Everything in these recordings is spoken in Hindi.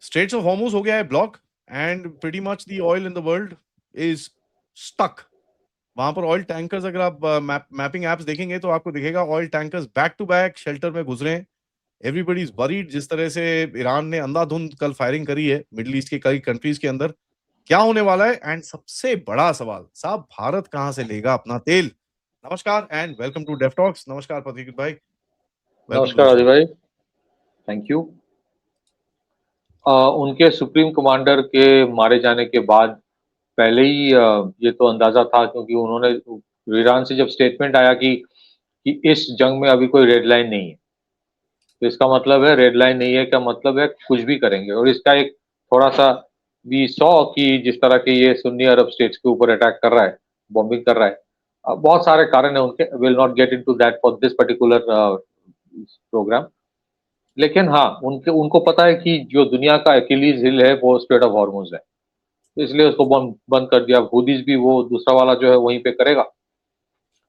स्ट्रेट्स ऑफ हॉर्मुज हो गया है block and pretty much the oil in the world is stuck. वहां पर ऑयल टैंकर्स, अगर आप मैपिंग एप्स देखेंगे तो आपको दिखेगा oil tankers back to back shelter में गुजरे हैं। Everybody is worried. जिस तरह से ईरान ने अंधाधुंध कल फायरिंग करी है मिडिल ईस्ट के कई कंट्रीज के अंदर, क्या होने वाला है? एंड सबसे बड़ा सवाल साहब, भारत कहां से लेगा अपना तेल? नमस्कार and welcome to Def Talks. नमस्कार प्रतीक भाई, वेलकम टू द नमस्कार अजय शो। भाई। Thank you. उनके सुप्रीम कमांडर के मारे जाने के बाद पहले ही ये तो अंदाजा था, क्योंकि उन्होंने ईरान से जब स्टेटमेंट आया कि इस जंग में अभी कोई रेड लाइन नहीं है, तो इसका मतलब है रेड लाइन नहीं है का मतलब है कुछ भी करेंगे। और इसका एक थोड़ा सा भी सौ कि जिस तरह के ये सुन्नी अरब स्टेट्स के ऊपर अटैक कर रहा है, बॉम्बिंग कर रहा है, बहुत सारे कारण है उनके। Will not get into that for this particular programme. लेकिन हाँ, उनके उनको पता है कि जो दुनिया का अकेलीज हिल है वो स्ट्रेट ऑफ हॉर्मुज है, तो इसलिए उसको बंद कर दिया। हुदीज भी वो दूसरा वाला जो है वहीं पे करेगा।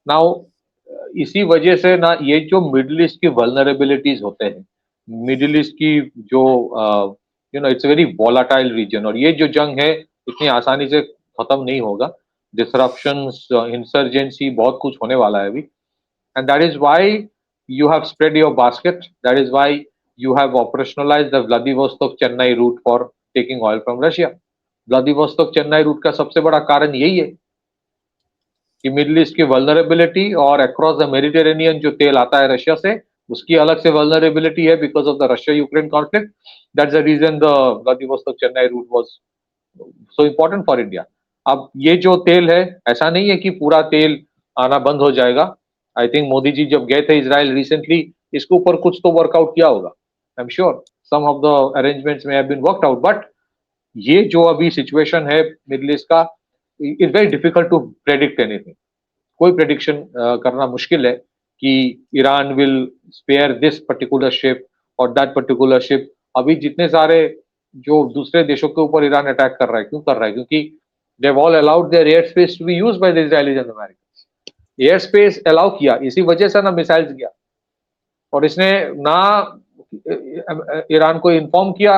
नाउ इसी वजह से ना, ये जो मिडिल ईस्ट की वल्नरेबिलिटीज होते हैं, मिडिल ईस्ट की जो इट्स वेरी वॉलाटाइल रीजन, और ये जो जंग है इतनी आसानी से खत्म नहीं होगा। डिसरप्शंस, इंसर्जेंसी, बहुत कुछ होने वाला है अभी। And that is why you have spread your basket. That is why you have operationalized the Vladivostok Chennai route for taking oil from Russia. Vladivostok Chennai route का सबसे बड़ा कारण यही है कि मिडिल ईस्ट की वल्नरेबिलिटी, और अक्रॉस द मेडिटेरेनियन जो तेल आता है रशिया से, उसकी अलग से वल्नरेबिलिटी है because of the Russia Ukraine conflict. That's the reason the Vladivostok Chennai route was so important for India. अब ये जो तेल है, ऐसा नहीं है कि पूरा तेल आना बंद हो जाएगा। आई थिंक मोदी जी जब गए थे इजराइल रिसेंटली, इसके ऊपर कुछ तो वर्कआउट किया होगा। I am sure some of the arrangements may have been worked out, but ये जो अभी सिचुएशन है मिडिल ईस्ट का, it's very difficult to predict anything. कोई प्रेडिक्शन करना मुश्किल है कि Iran will spare this particular ship और दैट पर्टिकुलर शिप। अभी जितने सारे जो दूसरे देशों के ऊपर ईरान अटैक कर रहा है, क्यों कर रहा है? क्योंकि they have all allowed their air space to be used by the Israelis and American. Air space allow किया, इसी वजह से ना मिसाइल्स गया। और इसने ना ईरान को इन्फॉर्म किया,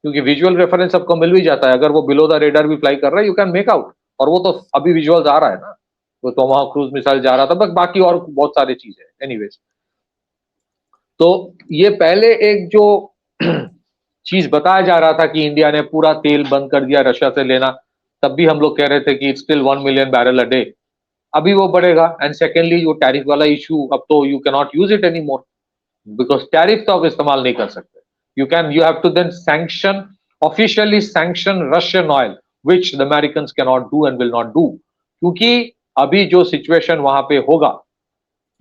क्योंकि विजुअल रेफरेंस सबको मिल भी जाता है। अगर वो बिलो द रेडर भी फ्लाई कर रहा है, यू कैन मेक आउट। और वो तो अभी विजुअल्स आ रहा है ना, तो टोमाहाक क्रूज मिसाइल जा रहा था, बस बाकी और बहुत सारी चीजें एनीवेज। तो ये पहले एक जो चीज बताया जा रहा था कि इंडिया ने पूरा तेल बंद कर दिया रशिया से लेना, तब भी हम लोग कह रहे थे कि it's still 1 million barrel a day. अभी वो बढ़ेगा। एंड सेकेंडली, जो टैरिफ वाला इशू, अब तो you can not use it any more, because tariff तो आप इस्तेमाल नहीं कर सकते। You have to then sanction, officially sanction Russian oil, which the American can not do and will not do. क्योंकि अभी जो सिचुएशन वहां पे होगा,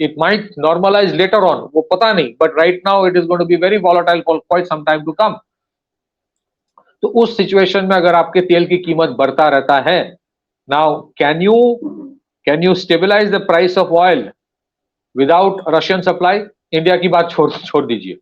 it might normalize later on, वो पता नहीं, but right now it is going to be very volatile for quite some time to come. तो उस सिचुएशन में अगर आपके तेल की कीमत बढ़ता रहता है, now can you stabilize the price of oil without Russian supply? India की बात छोड़ दीजिए।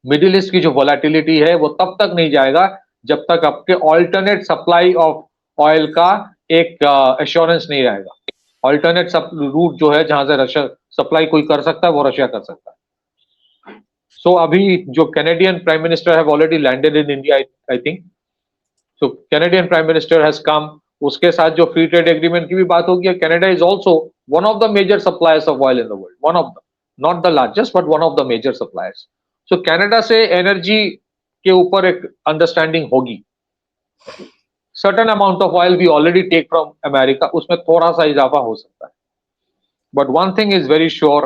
मिडिल ईस्ट की जो वोलेटिलिटी है वो तब तक नहीं जाएगा जब तक आपके ऑल्टरनेट सप्लाई ऑफ ऑयल का एक एश्योरेंस नहीं रहेगा। ऑल्टरनेट रूट जो है जहां से रशिया सप्लाई कोई कर सकता है, वो रशिया कर सकता है। सो अभी जो Canadian prime minister have already landed in India, I think. So Canadian prime minister has come, उसके साथ जो फ्री ट्रेड एग्रीमेंट की भी बात होगी। Canada is also one of the major suppliers of oil in the world, one of the, not the largest but one of the major suppliers. So Canada से एनर्जी के ऊपर एक अंडरस्टैंडिंग होगी। certain amount of oil we already take from America, उसमें थोड़ा सा इजाफा हो सकता है। But one thing is very sure,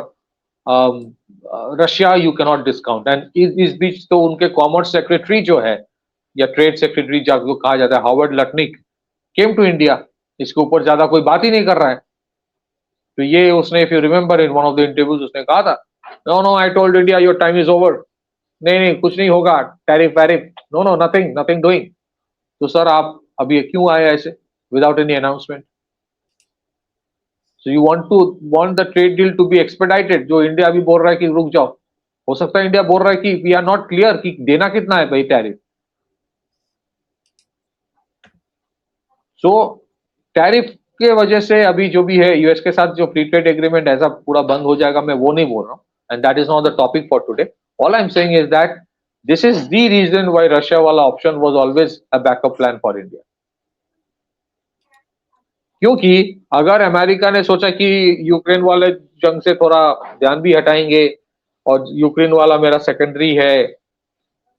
Russia you cannot discount। and इस बीच तो उनके कॉमर्स सेक्रेटरी जो है, या ट्रेड सेक्रेटरी जो कहा जाता है, Howard Lutnick, came to India. इसके ऊपर ज्यादा कोई बात ही नहीं कर रहा है। तो ये उसने, if you remember, in one of the interviews उसने कहा था, no no I told India your time is over. नहीं नहीं, कुछ नहीं होगा, टैरिफ वैरिफ, no no, nothing nothing doing. तो सर आप अभी क्यों आए ऐसे without any announcement? So you want the trade deal to be expedited, जो इंडिया अभी बोल रहा है कि रुक जाओ। हो सकता है इंडिया बोल रहा है कि वी आर नॉट क्लियर कि देना कितना है भाई टैरिफ। सो टैरिफ के वजह से अभी जो भी है यूएस के साथ जो फ्री ट्रेड एग्रीमेंट ऐसा पूरा बंद हो जाएगा, मैं वो नहीं बोल रहा हूँ, and that is not the topic for today. All I am saying is that This is the reason why Russia वाला option was always a backup plan for India. क्योंकि अगर अमेरिका ने सोचा कि यूक्रेन वाले जंग से थोड़ा ध्यान भी हटाएंगे और यूक्रेन वाला मेरा सेकेंडरी है,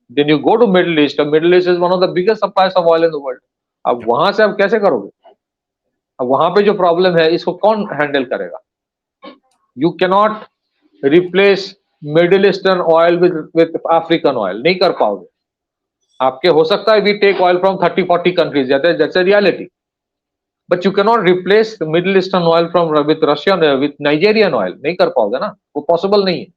then you go to Middle East. Middle East is one of the biggest suppliers of oil in the world. अब वहां से आप कैसे करोगे? अब वहां पे जो प्रॉब्लम है इसको कौन हैंडल करेगा? You cannot replace Middle Eastern oil with African oil. नहीं कर पाओगे. आपके हो सकता है we take oil from 30-40 countries. That's a reality. But you cannot replace the Middle Eastern oil from with Russian with Nigerian oil. नहीं कर पाओगे ना, वो पॉसिबल नहीं है.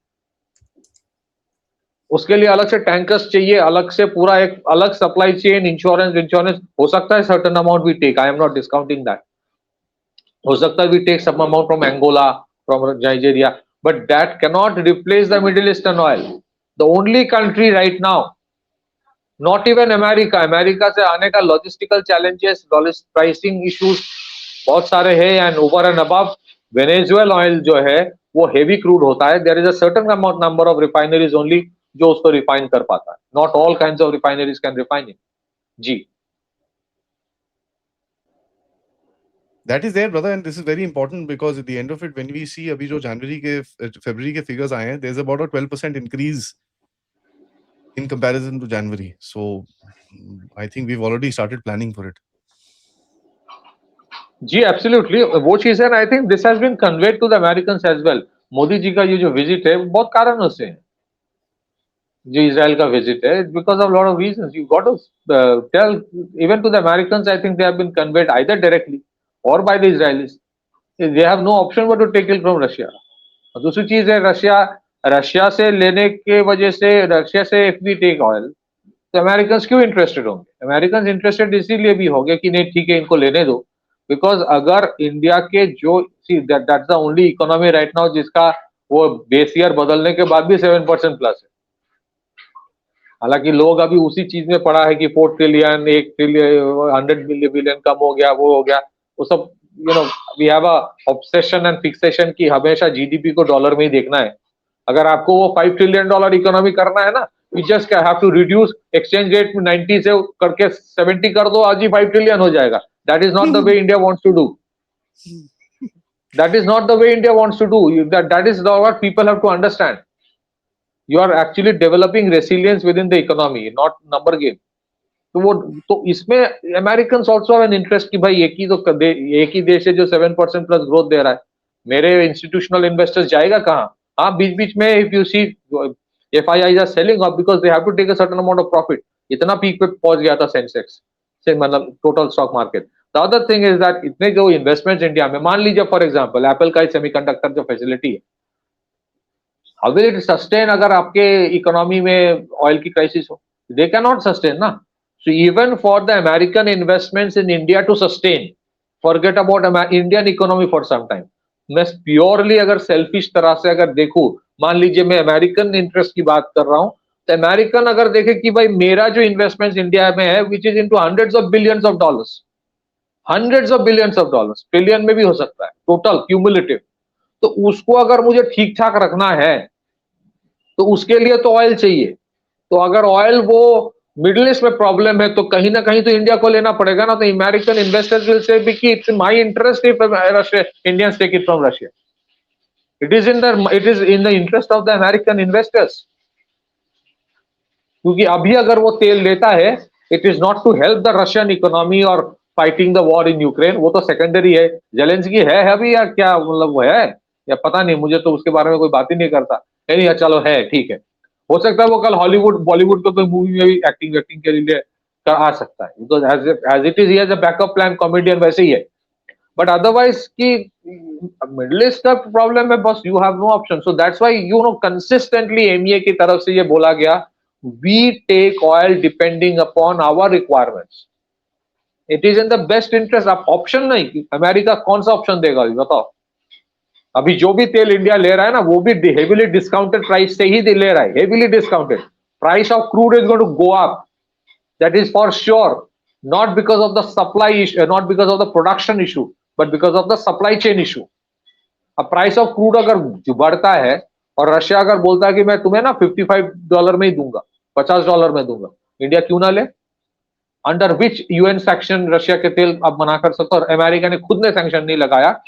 उसके लिए अलग से टैंकर्स चाहिए, अलग से पूरा एक अलग सप्लाई चेन, इंश्योरेंस हो सकता है certain amount we take. I am not discounting that. हो सकता है we take some amount from Angola, from Nigeria, but that cannot replace the middle eastern oil. The only country right now, not even America, America से आने का लॉजिस्टिकल चैलेंजेस, प्राइसिंग इश्यूज बहुत सारे हैं, and over and above Venezuela oil जो है वो हेवी क्रूड होता है. There is a certain amount number of refineries only जो उसको रिफाइन कर पाता है. Not all kinds of refineries can refine it. जी, That is there, brother, and this is very important because at the end of it, when we see अभी जो जनवरी के फरवरी के फिगर्स आए हैं, there's about a 12% increase in comparison to January. So I think we've already started planning for it. जी, एब्सोल्युटली वो चीज है. I think this has been conveyed to the Americans as well. Modi ji का ये जो विजिट है बहुत कारणों से है. जो इजराइल का विजिट है, because of lot of reasons. You got to tell even to the Americans. I think they have been conveyed either directly or by the Israelis. They have no option but to take it from Russia. और दूसरी चीज है, रशिया से लेने के वजह से, रशिया से इफ वी टेक ऑयल तो अमेरिकन्स क्यों इंटरेस्टेड होंगे? अमेरिकन्स इंटरेस्टेड इसीलिए भी होंगे कि नहीं ठीक है इनको लेने दो. बिकॉज अगर इंडिया के जो that's the only economy right now जिसका वो बेस ईयर बदलने के बाद भी 7% प्लस है. हालांकि लोग अभी उसी चीज में पड़ा है कि 4 ट्रिलियन, 1 ट्रिलियन, 100 बिलियन कम हो गया, वो हो गया, वो सब we have a obsession and fixation कि हमेशा जीडीपी को डॉलर में ही देखना है. अगर आपको वो $5 ट्रिलियन इकोनॉमी करना है ना, you just have to reduce exchange rate 90 से करके 70 कर दो, आज ही 5 ट्रिलियन हो जाएगा. That is not the way India wants to do. That is not the way India wants to do. That is what people have to understand. You are actually developing resilience within the economy, not number game. तो इसमें Americans also have an interest कि भाई एक ही देश है जो 7% प्लस ग्रोथ दे रहा है. मेरे इंस्टीट्यूशनल इन्वेस्टर्स जाएगा कहाँ? हाँ, बीच में if you see FIIs are selling off because they have to take a certain amount of profit. इतना पीक पे पहुंच गया था सेंसेक्स से, मतलब total stock market. The other thing is that इतने जो इन्वेस्टमेंट्स इंडिया में, मान लीजिए फॉर एग्जांपल एप्पल का सेमीकंडक्टर जो फैसिलिटी है, हाउ विल इट सस्टेन अगर आपके इकोनॉमी में ऑयल की क्राइसिस हो? दे कैन नॉट सस्टेन ना. So even for the American investments in India to sustain, forget about Indian economy for some time. मैं प्योरली अगर सेल्फिश तरह से अगर देखूं, मान लीजिए मैं अमेरिकन इंटरेस्ट की बात कर रहा हूं, तो अमेरिकन अगर देखे कि भाई मेरा जो इन्वेस्टमेंट इंडिया में है which is into hundreds of billions of dollars, trillion में भी हो सकता है टोटल क्यूमुलेटिव, तो उसको अगर मुझे ठीक ठाक रखना है तो उसके लिए तो ऑयल चाहिए. तो अगर ऑयल वो मिडिल ईस्ट में प्रॉब्लम है तो कहीं ना कहीं तो इंडिया को लेना पड़ेगा ना. तो अमेरिकन इन्वेस्टर्स विल से भी कि it's my interest if Indians take it from Russia. It is in the interest of the American investors. क्योंकि अभी अगर वो तेल लेता है, it is not to help the Russian economy और fighting the war in Ukraine. वो तो सेकेंडरी है. जेलेंस्की है अभी या क्या, मतलब वो है या पता नहीं, मुझे तो उसके बारे में कोई बात ही नहीं करता. नहीं, चलो है ठीक है, हो सकता है वो कल हॉलीवुड बॉलीवुड को कोई मूवी में भी एक्टिंग के लिए आ सकता है. तो as it is a backup plan comedian वैसे ही है. बट अदरवाइज की मिडिल ईस्ट का प्रॉब्लम है बस, you have no option. So that's why consistently MEA की तरफ से ये बोला गया, we take oil depending upon our requirements. It is in the best interest. आप ऑप्शन नहीं, अमेरिका कौन सा ऑप्शन देगा बताओ? अभी जो भी तेल इंडिया ले रहा है ना, वो भी हेवीली डिस्काउंटेड प्राइस से ही ले रहा है. Heavily discounted price of crude is going to go up, that is for sure. Not because of the supply issue, not because of the production issue, but because of the supply chain issue. अब प्राइस ऑफ क्रूड अगर बढ़ता है और रशिया अगर बोलता है कि मैं तुम्हें ना $55 में ही दूंगा, $50 में दूंगा, इंडिया क्यों ना ले? Under which UN sanction Russia के तेल अब मना कर सकता, और अमेरिका ने खुद ने सैंक्शन नहीं लगाया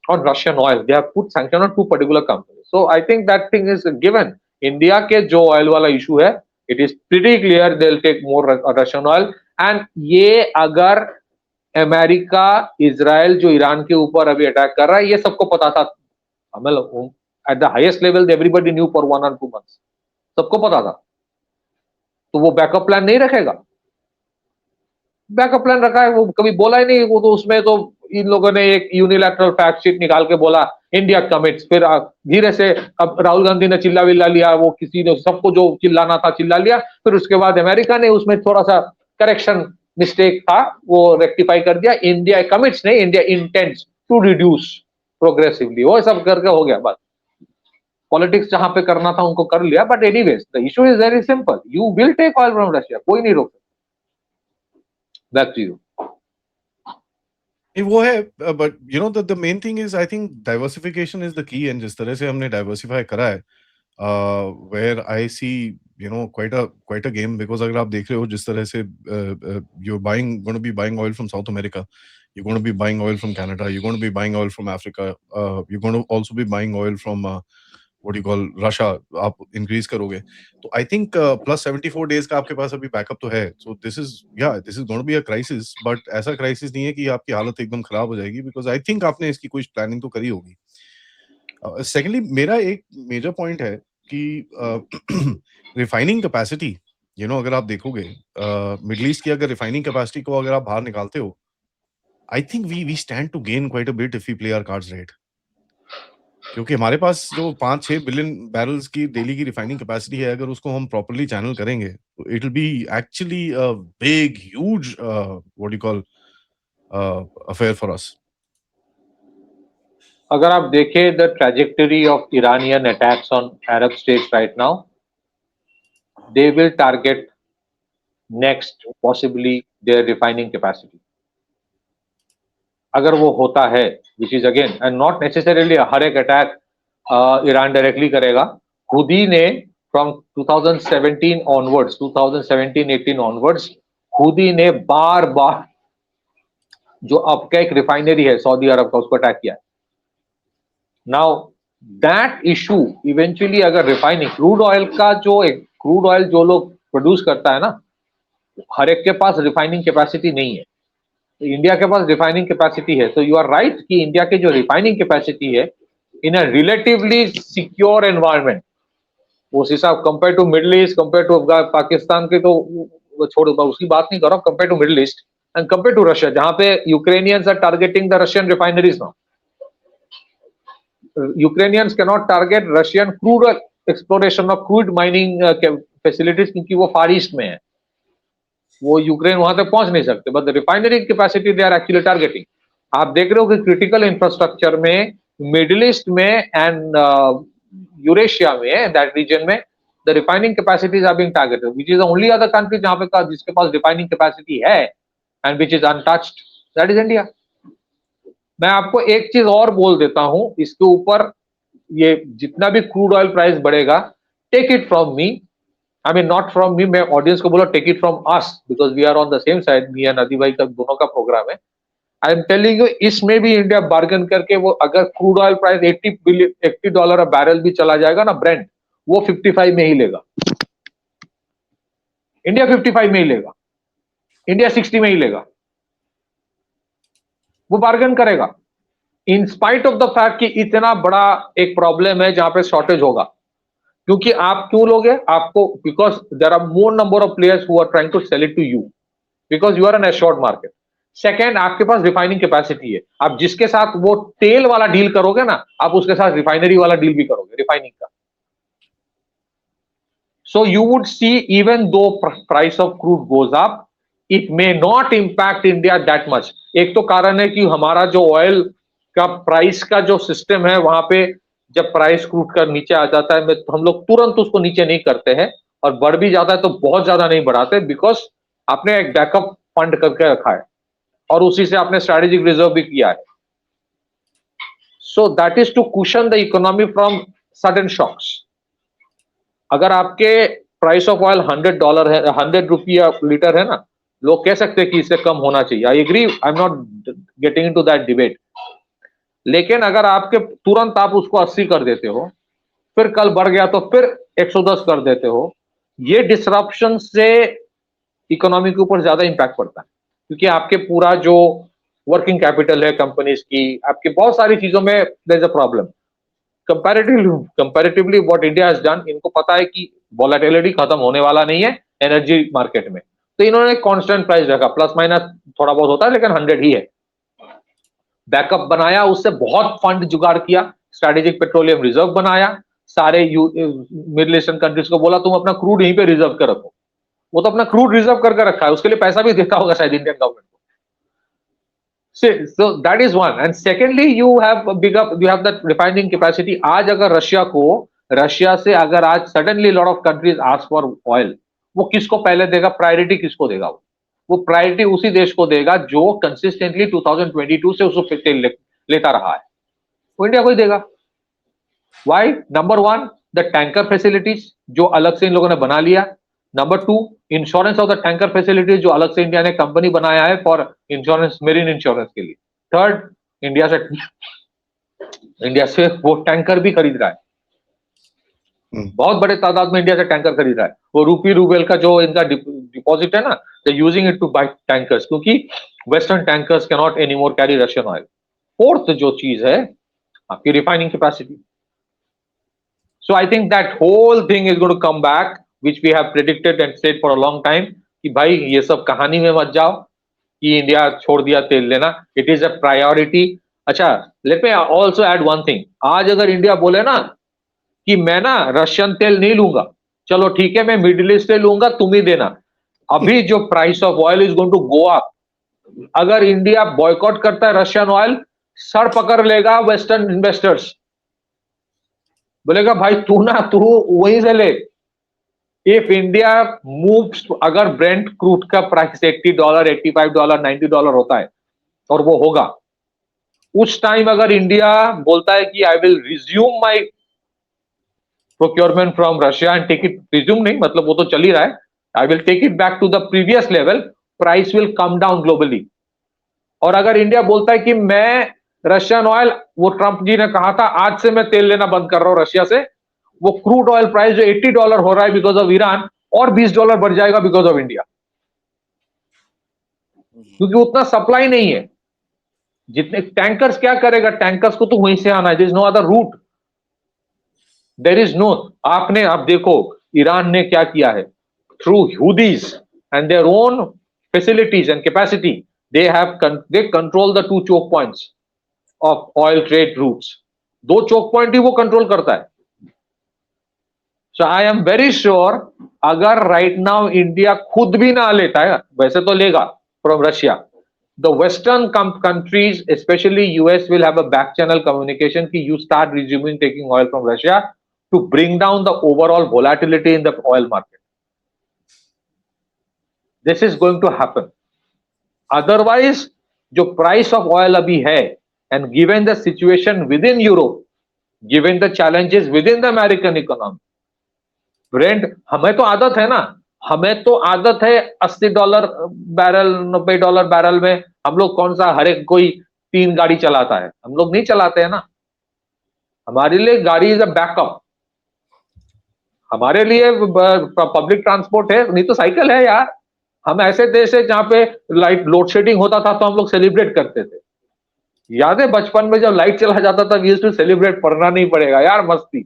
on Russian oil. They have put sanction on 2 particular companies. So I think that thing is given. India के जो oil वाला issue है, it is pretty clear they'll take more Russian oil. And ये अगर अमेरिका, इजराइल जो ईरान के ऊपर अभी अटैक कर रहा है, ये सबको पता था. मतलब at the highest level everybody knew for 1 or 2 months. सबको पता था. तो वो बैकअप प्लान नहीं रखेगा. बैकअप प्लान रखा है, वो कभी बोला ही नहीं. वो तो उसमें तो इन लोगों ने एक यूनिलैटरल फैक्ट शीट निकाल के बोला इंडिया कमिट्स, फिर धीरे से अब राहुल गांधी ने चिल्ला विल्ला लिया, वो किसी ने सबको जो चिल्लाना था चिल्ला लिया, फिर उसके बाद अमेरिका ने उसमें थोड़ा सा करेक्शन मिस्टेक था वो रेक्टिफाई कर दिया. इंडिया कमिट्स नहीं, India intends to reduce progressively, वो सब करके हो गया. बस पॉलिटिक्स जहां पे करना था उनको कर लिया. But anyways the issue is very simple, you will take oil from Russia, कोई नहीं रोक. Back to you. वो है, but you know the main thing is I think diversification is the key. And जिस तरह से हमने डाइवर्सिफाई करा है, where I see you know quite a game, because अगर आप देख रहे हो जिस तरह से you buying gonna be buying oil from south America, you're going to be buying oil from Canada, you're going to be buying oil from Africa, you're going to also be buying oil from what do you call Russia. आप increase करोगे तो I think plus 74 days का आपके पास अभी बैकअप तो है. So this is going to be a crisis, but ऐसा crisis नहीं है कि आपकी हालत एकदम खराब हो जाएगी, because I think आपने इसकी कुछ प्लानिंग तो करी होगी. Secondly, मेरा एक मेजर पॉइंट है कि रिफाइनिंग कैपेसिटी, यू नो अगर आप देखोगे मिडिल ईस्ट की अगर रिफाइनिंग कैपेसिटी को अगर आप बाहर निकालते हो, I think we stand to gain quite a bit if we play our cards right. क्योंकि हमारे पास जो 5-6 बिलियन बैरल्स की डेली की रिफाइनिंग कैपेसिटी है, अगर उसको हम प्रॉपर्ली चैनल करेंगे तो it will be actually a big huge what you call affair for us. अगर आप देखें the trajectory of Iranian attacks on Arab states right now, they will target next possibly their refining capacity. अगर वो होता है, which is again and not necessarily हर एक अटैक ईरान डायरेक्टली करेगा. खुदी ने फ्रॉम 2017 ऑनवर्ड्स, 2017-18 ऑनवर्ड्स, खुदी ने बार बार जो अब का एक रिफाइनरी है सऊदी अरब का, उसको अटैक किया है. नाउ दैट इशू इवेंचुअली, अगर रिफाइनिंग क्रूड ऑयल का जो एक क्रूड ऑयल जो लोग प्रोड्यूस करता है ना, हर एक के पास रिफाइनिंग कैपेसिटी नहीं है. इंडिया के पास रिफाइनिंग कैपेसिटी है. तो यू आर राइट कि इंडिया के जो रिफाइनिंग कैपेसिटी है in a relatively secure environment, उस हिसाब compare to Middle East, compare to Pakistan के तो छोड़ो, उसकी बात नहीं कर रहा हूं, compare to Middle East and compare to Russia, जहां पे Ukrainians are targeting the Russian refineries now. Ukrainians can not target Russian crude exploration of crude mining facilities, क्योंकि वो फार ईस्ट में है, वो यूक्रेन वहां तक पहुंच नहीं सकते. But the refinery capacity they are actually targeting. आप देख रहे हो कि क्रिटिकल इंफ्रास्ट्रक्चर में मिडिल ईस्ट में एंड यूरेशिया में, दैट रीजन में, the refining capacities are being targeted, which is the only other country जहां पे जिसके पास रिफाइनिंग कैपेसिटी है and which is untouched, that is India. मैं आपको एक चीज और बोल देता हूं इसके ऊपर, ये जितना भी क्रूड ऑयल प्राइस बढ़ेगा, take it from me, I mean not from me, मैं ऑडियंस को बोला take it from us, because we are on the same side, me and नदी भाई का दोनों का प्रोग्राम है. आई एम टेलिंग यू, इसमें भी इंडिया बार्गेन करके, वो अगर क्रूड ऑयल प्राइस $80 अ बैरल भी चला जाएगा ना ब्रेंट, वो 55 में ही लेगा. इंडिया 55 में ही लेगा, इंडिया 60 में ही लेगा. वो बार्गेन करेगा in spite of the fact कि इतना बड़ा एक प्रॉब्लम है जहां पे शॉर्टेज होगा. क्योंकि आप क्यों लोगे? आपको because there are more number of players who are trying to sell it to you, because you are an assured market. Second, आपके पास रिफाइनिंग कैपेसिटी है. आप जिसके साथ वो तेल वाला डील करोगे ना, आप उसके साथ रिफाइनरी वाला डील भी करोगे, रिफाइनिंग का. So you would see even though price of crude goes up, it may not impact India that much. एक तो कारण है कि हमारा जो ऑयल का प्राइस का जो सिस्टम है, वहां पे जब प्राइस क्रूड का नीचे आ जाता है तो हम लोग तुरंत उसको नीचे नहीं करते हैं, और बढ़ भी जाता है तो बहुत ज्यादा नहीं बढ़ाते, बिकॉज आपने एक बैकअप फंड करके रखा है और उसी से आपने स्ट्रेटेजिक रिजर्व भी किया है. So that is to cushion the economy from sudden shocks. अगर आपके प्राइस ऑफ ऑयल $100 है, 100 रुपया लीटर है ना, लोग कह सकते हैं कि इससे कम होना चाहिए। I agree, I am not getting into that debate. लेकिन अगर आपके तुरंत आप उसको 80 कर देते हो, फिर कल बढ़ गया तो फिर 110 कर देते हो, ये डिसरप्शन से इकोनॉमी के ऊपर ज्यादा इंपैक्ट पड़ता है, क्योंकि आपके पूरा जो वर्किंग कैपिटल है कंपनीज की, आपके बहुत सारी चीजों में there is a problem. Comparatively what India has done, इनको पता है कि वोलेटिलिटी खत्म होने वाला नहीं है एनर्जी मार्केट में, तो इन्होंने कांस्टेंट प्राइस रखा, प्लस माइनस थोड़ा बहुत होता है लेकिन 100 ही है। बैकअप बनाया, उससे बहुत फंड जुगाड़ किया, स्ट्रेटेजिक पेट्रोलियम रिजर्व बनाया, सारे मिडिल ईस्टर्न कंट्रीज को बोला तुम अपना क्रूड यहीं पे रिजर्व कर रखो, वो तो अपना क्रूड रिजर्व करके रखा है, उसके लिए पैसा भी देता होगा शायद इंडियन गवर्नमेंट को। So that is one, and secondly you have that refining capacity। आज अगर रशिया से अगर आज suddenly lot of countries ask for oil, वो किसको पहले देगा, प्रायोरिटी किसको देगा? वो प्रायोरिटी उसी देश को देगा जो कंसिस्टेंटली 2022 से उसको तेल लेता रहा है, वो इंडिया को ही देगा। Why? Number one, the tanker facilities जो अलग से इन लोगों ने बना लिया। Number two, insurance of the tanker facilities जो अलग से इंडिया ने कंपनी बनाया है फॉर इंश्योरेंस, मेरीन इंश्योरेंस के लिए। थर्ड, इंडिया से वो टैंकर भी खरीद रहा है, बहुत बड़े तादाद में इंडिया से टैंकर खरीद रहा है। वो रूपी रूबेल का जो इनका डिपॉजिट है ना, they using it to buy tankers, क्योंकि western tankers can not any more carry Russian oil. Fourth जो चीज है आपकी refining capacity. So I think that whole thing is going to come back, which we have predicted and said for a long time कि भाई ये सब कहानी में मत जाओ कि इंडिया छोड़ दिया तेल लेना, इट इज अ प्रायोरिटी। अच्छा, let me also add one thing. आज अगर इंडिया बोले ना कि मैं ना रशियन तेल नहीं लूंगा, चलो ठीक है मैं मिडिल ईस्ट से लूंगा, तुम ही देना, अभी जो price of oil is going to go up. अगर इंडिया बॉयकॉट करता है रशियन ऑयल, सर पकड़ लेगा वेस्टर्न इन्वेस्टर्स, बोलेगा भाई तू वहीं से ले। इफ इंडिया मूव्स, अगर ब्रेंट क्रूड का प्राइस $80, $85, $90 होता है, और वो होगा, उस टाइम अगर इंडिया बोलता है कि I will resume my procurement from Russia and take it, resume नहीं मतलब वो तो चल ही रहा है, I will take it back to the previous level, price will come down globally. और अगर इंडिया बोलता है कि मैं रशियन ऑयल, वो ट्रंप जी ने कहा था आज से मैं तेल लेना बंद कर रहा हूं रशिया से, वो क्रूड ऑयल प्राइस जो $80 हो रहा है बिकॉज ऑफ ईरान, और $20 बढ़ जाएगा बिकॉज ऑफ इंडिया, क्योंकि उतना सप्लाई नहीं है। जितने टैंकर्स क्या करेगा, टैंकर्स को तो वहीं से आना है, there is no other route, there is no. आपने आप देखो ईरान ने क्या किया है, through Houthis and their own facilities and capacity, they control the 2 choke points of oil trade routes। 2 choke point ही वो कंट्रोल करता है। So I am very sure अगर right now इंडिया खुद भी ना लेता है, वैसे तो लेगा from Russia, the western countries especially US will have a back channel communication कि you start resuming taking oil from Russia to bring down the overall volatility in the oil market। This is going to happen। Otherwise जो प्राइस ऑफ ऑयल अभी है, and given the situation with in Europe, given the challenges with in the American economy, Brent, हमें तो आदत है ना, हमें तो आदत है $80 बैरल, $90 बैरल में हम लोग कौन सा हर एक कोई 3 गाड़ी चलाता है, हम लोग नहीं चलाते हैं ना। हमारे लिए गाड़ी इज अ बैकअप, हमारे लिए पब्लिक ट्रांसपोर्ट है, नहीं तो साइकिल है यार। हम ऐसे देश है जहां पे लाइट लोड शेडिंग होता था तो हम लोग सेलिब्रेट करते थे, याद है बचपन में जब लाइट चला जाता था, वी यूज्ड टू सेलिब्रेट, पढ़ना नहीं पड़ेगा यार, मस्ती।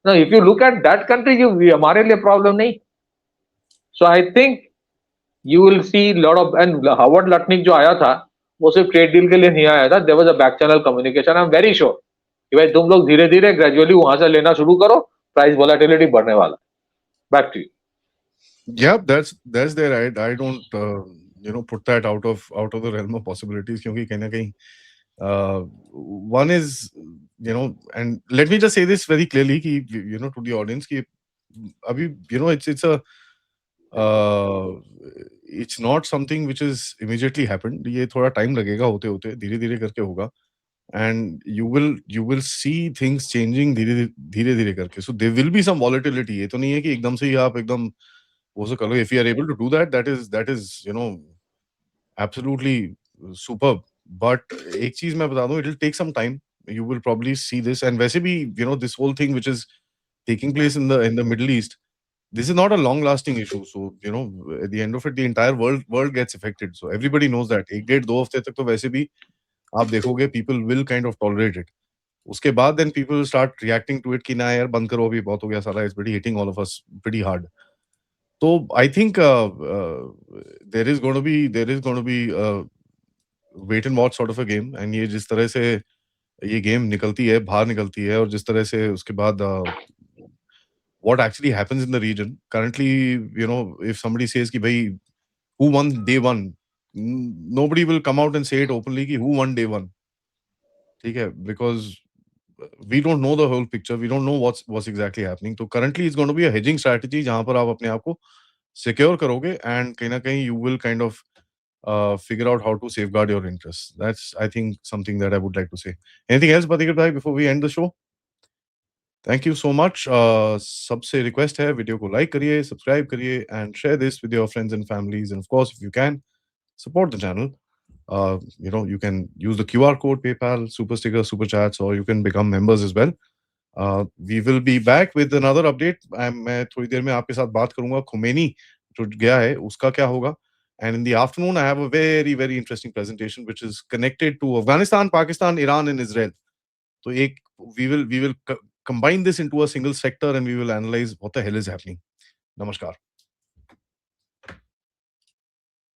ना, if you look at that country, हमारे लिए प्रॉब्लम नहीं। So I think you will see lot of, and Howard Lutnick जो आया था वो सिर्फ ट्रेड डील के लिए नहीं आया था, there was a back channel communication. I am very sure कि भाई तुम लोग धीरे धीरे ग्रेजुअली वहां से लेना शुरू करो, प्राइस वोलेटिलिटी बढ़ने वाला। Back to you. Yeah, that's there. I don't put that out of the realm of possibilities, क्योंकि कहीं ना कहीं one is and let me just say this very clearly कि to the audience कि अभी it's not something which is immediately happened। ये थोड़ा टाइम लगेगा, होते होते धीरे धीरे करके होगा। and you will see things changing धीरे धीरे करके. So there will be some volatility. ये तो नहीं है कि एकदम से ही आप एकदम वो सब कर लो. If you are able to do that, that is you know absolutely superb. But एक चीज मैं बता दूं, it will take some time. You will probably see this, and वैसे भी this whole thing which is taking place in the Middle East, this is not a long lasting issue. So at the end of it, the entire world gets affected. So everybody knows that. एक डेढ़ दो हफ्ते तक तो वैसे भी आप देखोगे people will kind of tolerate it. उसके बाद then people will start reacting to it कि ना यार बंद करो, अभी बहुत हो गया सारा. It's pretty hitting all of us pretty hard. So I think there is going to be wait and watch sort of a game. And ये जिस तरह से ये गेम निकलती है, बाहर निकलती है, और जिस तरह से उसके बाद what actually happens in the region currently, if somebody says कि भाई who won day one, nobody will come out and say it openly कि who won day one. ठीक है, because we don't know the whole picture, we don't know what's exactly happening. So currently it's going to be a hedging strategy जहां पर आप अपने आप को secure करोगे, and कहीं ना कहीं you will kind of figure out how to safeguard your interests. That's, I think, something that I would like to say. Anything else, Patikar bhai, before we end the show? Thank you so much. सबसे request है, वीडियो को like करिए, subscribe करिए, and share this with your friends and families. And of course, if you can, support the channel. You can use the QR code, PayPal, Super Sticker, Super Chats, or you can become members as well. We will be back with another update. मैं थोड़ी देर में आपके साथ बात करूंगा खुमैनी जो गया है उसका क्या होगा. And in the afternoon, I have a very, very interesting presentation which is connected to Afghanistan, Pakistan, Iran, and Israel. So we will combine this into a single sector, and we will analyze what the hell is happening. Namaskar.